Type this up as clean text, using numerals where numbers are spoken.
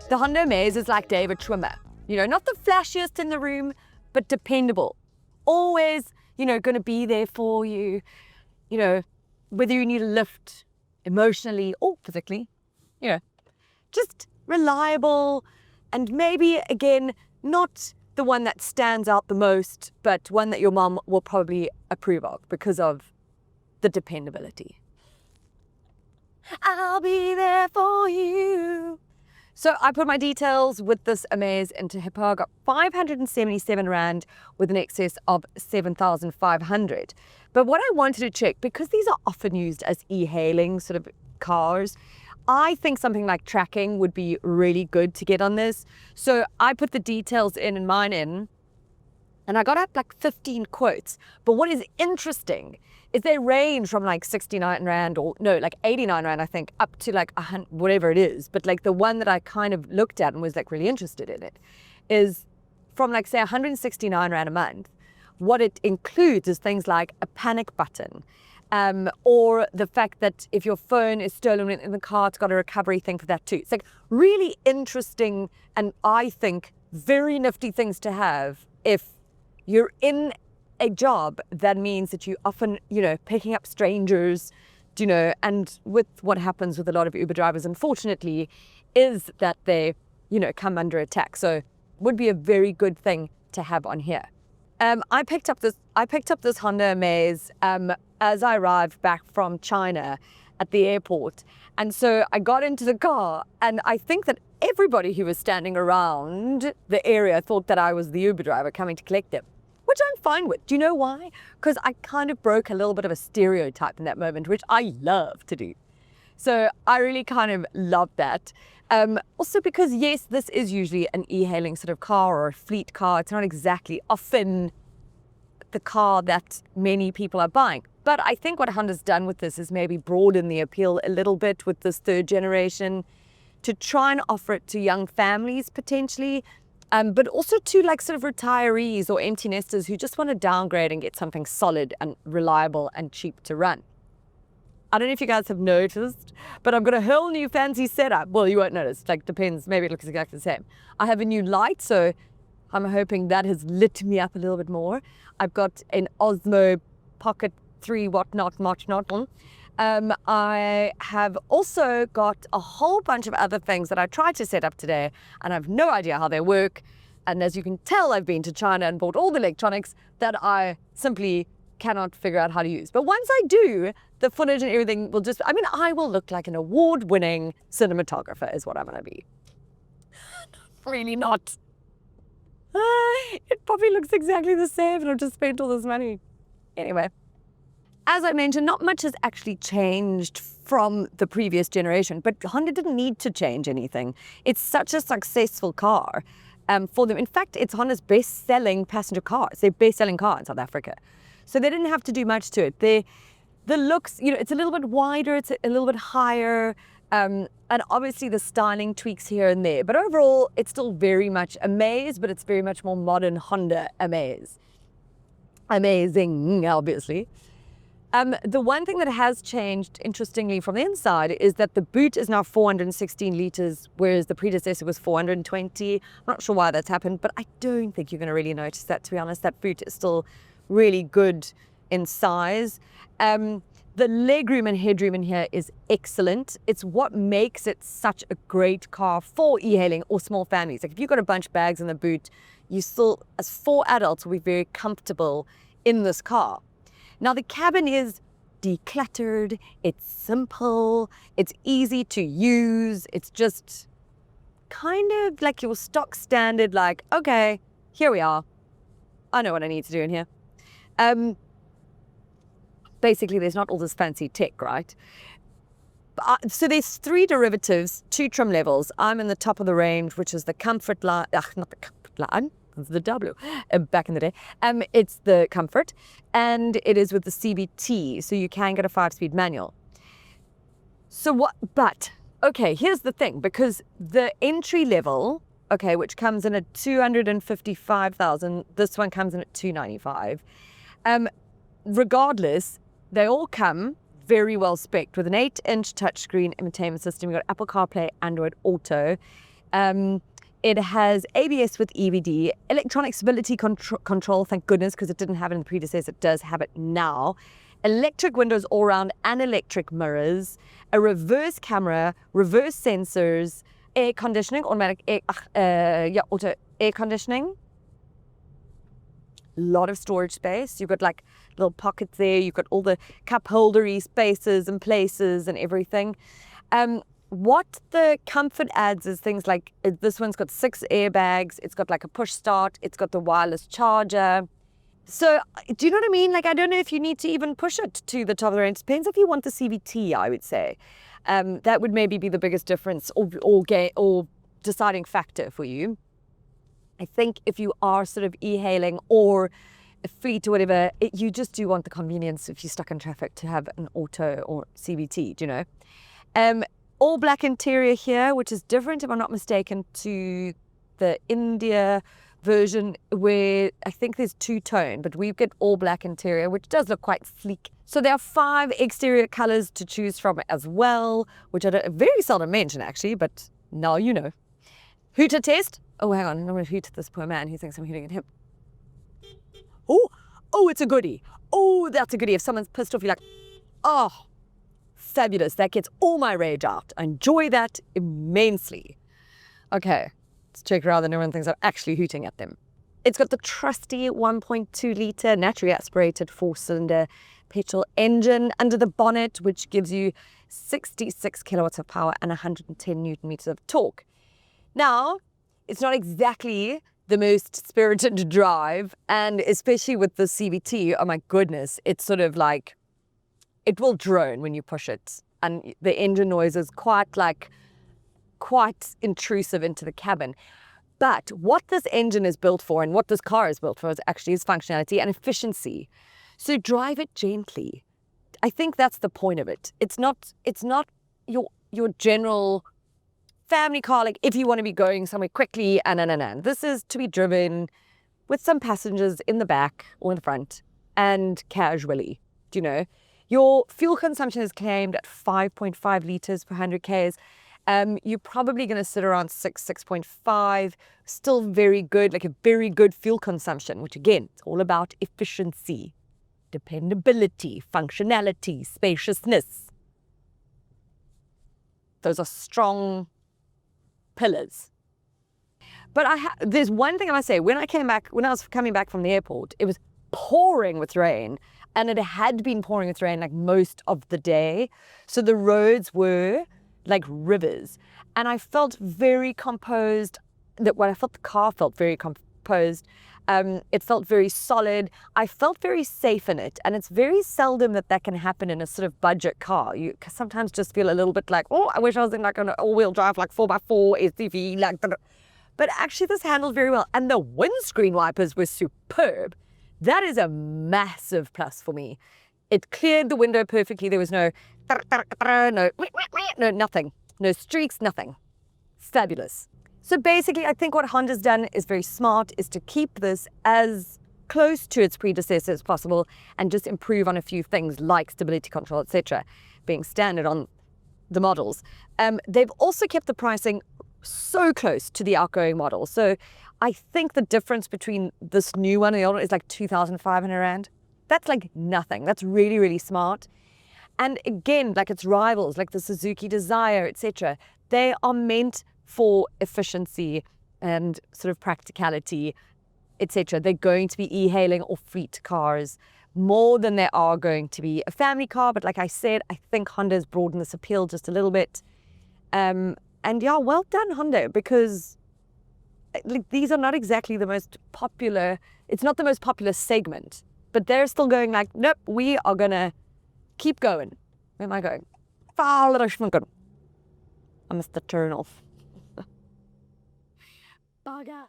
The Honda Amaze is like David Schwimmer. You know, not the flashiest in the room, but dependable. Always, going to be there for you, whether you need a lift emotionally or physically, just reliable, and maybe, again, not the one that stands out the most, but one that your mom will probably approve of because of the dependability. I'll be there for you. So I put my details with this Amaze into Hippo. I got 577 Rand with an excess of 7,500. But what I wanted to check, because these are often used as e-hailing sort of cars, I think something like tracking would be really good to get on this. So I put the details in mine in, and I got up like 15 quotes. But what is interesting is they range from like 69 Rand like 89 Rand, I think, up to like 100, whatever it is. But like the one that I kind of looked at and was like really interested in it is from like, say, 169 Rand a month. What it includes is things like a panic button, or the fact that if your phone is stolen in the car, it's got a recovery thing for that too. It's like really interesting, and I think very nifty things to have if you're in a job that means that you often, picking up strangers, and with what happens with a lot of Uber drivers, unfortunately, is that they, come under attack. So would be a very good thing to have on here. I picked up this Honda Amaze as I arrived back from China at the airport. And so I got into the car, and I think that everybody who was standing around the area thought that I was the Uber driver coming to collect them, which I'm fine with. Do you know why? Because I kind of broke a little bit of a stereotype in that moment, which I love to do. So I really kind of love that. Also because, yes, this is usually an e-hailing sort of car or a fleet car. It's not exactly often the car that many people are buying. But I think what Honda's done with this is maybe broaden the appeal a little bit with this third generation to try and offer it to young families potentially, but also to like sort of retirees or empty nesters who just want to downgrade and get something solid and reliable and cheap to run. I don't know if you guys have noticed, but I've got a whole new fancy setup. Well, you won't notice, like depends, maybe it looks exactly the same. I have a new light, so I'm hoping that has lit me up a little bit more. I've got an Osmo Pocket 3 whatnot. I have also got a whole bunch of other things that I tried to set up today, and I have no idea how they work. And as you can tell, I've been to China and bought all the electronics that I simply cannot figure out how to use. But once I do, the footage and everything will just, I will look like an award-winning cinematographer is what I'm going to be. Really not. It probably looks exactly the same, and I've just spent all this money. Anyway. As I mentioned, not much has actually changed from the previous generation, but Honda didn't need to change anything. It's such a successful car for them. In fact, it's Honda's best-selling passenger car. It's their best-selling car in South Africa. So they didn't have to do much to it. The looks, it's a little bit wider, it's a little bit higher, and obviously the styling tweaks here and there. But overall, it's still very much Amaze, but it's very much more modern Honda Amaze. Amazing, obviously. The one thing that has changed, interestingly, from the inside is that the boot is now 416 litres, whereas the predecessor was 420. I'm not sure why that's happened, but I don't think you're going to really notice that, to be honest. That boot is still really good in size. The legroom and headroom in here is excellent. It's what makes it such a great car for e-hailing or small families. Like if you've got a bunch of bags in the boot, you still, as 4 adults, will be very comfortable in this car. Now the cabin is decluttered, it's simple, it's easy to use, it's just kind of like your stock standard, like, okay, here we are. I know what I need to do in here. Basically, there's not all this fancy tech, right? So there's 3 derivatives, 2 trim levels. I'm in the top of the range, which is the comfort line, not the comfort line. The W back in the day. It's the Comfort, and it is with the CVT, so you can get a 5-speed manual. So what, but, okay, here's the thing, because the entry level, okay, which comes in at 255,000, this one comes in at 295. Regardless, they all come very well spec'd with an 8-inch touchscreen entertainment system. You've got Apple CarPlay, Android Auto. It has ABS with EBD, electronic stability control, thank goodness, because it didn't have it in the predecessor. It does have it now. Electric windows all around and electric mirrors, a reverse camera, reverse sensors, air conditioning, automatic auto air conditioning. A lot of storage space. You've got like little pockets there. You've got all the cup holdery spaces and places and everything. What the comfort adds is things like this one's got 6 airbags. It's got like a push start. It's got the wireless charger. So do you know what I mean? Like, I don't know if you need to even push it to the top of the range. Depends if you want the CVT, I would say. That would maybe be the biggest difference or deciding factor for you. I think if you are sort of e-hailing or a fleet or whatever, you just do want the convenience if you're stuck in traffic to have an auto or CVT, do you know? All black interior here, which is different, if I'm not mistaken, to the India version where I think there's 2-tone, but we get all black interior, which does look quite sleek. So there are 5 exterior colors to choose from as well, which I don't very seldom mention actually, but now you know. Hooter test. Oh, hang on, I'm going to hoot at this poor man. He thinks I'm hooting at him. Oh, it's a goodie. Oh, that's a goodie. If someone's pissed off, you're like, oh, fabulous. That gets all my rage out. I enjoy that immensely. Okay, let's check rather no one thinks I'm actually hooting at them. It's got the trusty 1.2 litre naturally aspirated 4-cylinder petrol engine under the bonnet, which gives you 66 kilowatts of power and 110 Newton meters of torque. Now, it's not exactly the most spirited drive, and especially with the CVT, oh my goodness, it's sort of like, it will drone when you push it, and the engine noise is quite intrusive into the cabin. But what this engine is built for and what this car is built for is actually its functionality and efficiency. So drive it gently. I think that's the point of it. It's not your general family car, like if you want to be going somewhere quickly, and this is to be driven with some passengers in the back or in the front and casually, do you know? Your fuel consumption is claimed at 5.5 litres per 100 Ks. You're probably going to sit around 6.5, still very good, like a very good fuel consumption, which again, it's all about efficiency, dependability, functionality, spaciousness. Those are strong pillars. But there's one thing I must say. When I was coming back from the airport, it was pouring with rain, and it had been pouring with rain like most of the day. So the roads were like rivers, and I felt very composed. The car felt very composed. It felt very solid. I felt very safe in it, and it's very seldom that can happen in a sort of budget car. You sometimes just feel a little bit like, oh, I wish I was in like an all-wheel drive, like 4x4 SUV, like. But actually, this handled very well, and the windscreen wipers were superb. That is a massive plus for me. It cleared the window perfectly. There was no nothing, no streaks, nothing. Fabulous. So basically, I think what Honda's done is very smart, is to keep this as close to its predecessor as possible and just improve on a few things like stability control, etc., being standard on the models. They've also kept the pricing so close to the outgoing model. So I think the difference between this new one and the old one is like 2,500 Rand. That's like nothing. That's really, really smart. And again, like its rivals, like the Suzuki Desire, etc., they are meant for efficiency and sort of practicality, etc. They're going to be e-hailing or fleet cars more than they are going to be a family car. But like I said, I think Honda's broadened this appeal just a little bit. And yeah, well done, Honda, because like, these are not exactly the most popular, it's not the most popular segment, but they're still going like, nope, we are going to keep going. Where am I going? I'm Mr. Turn off. Bugger.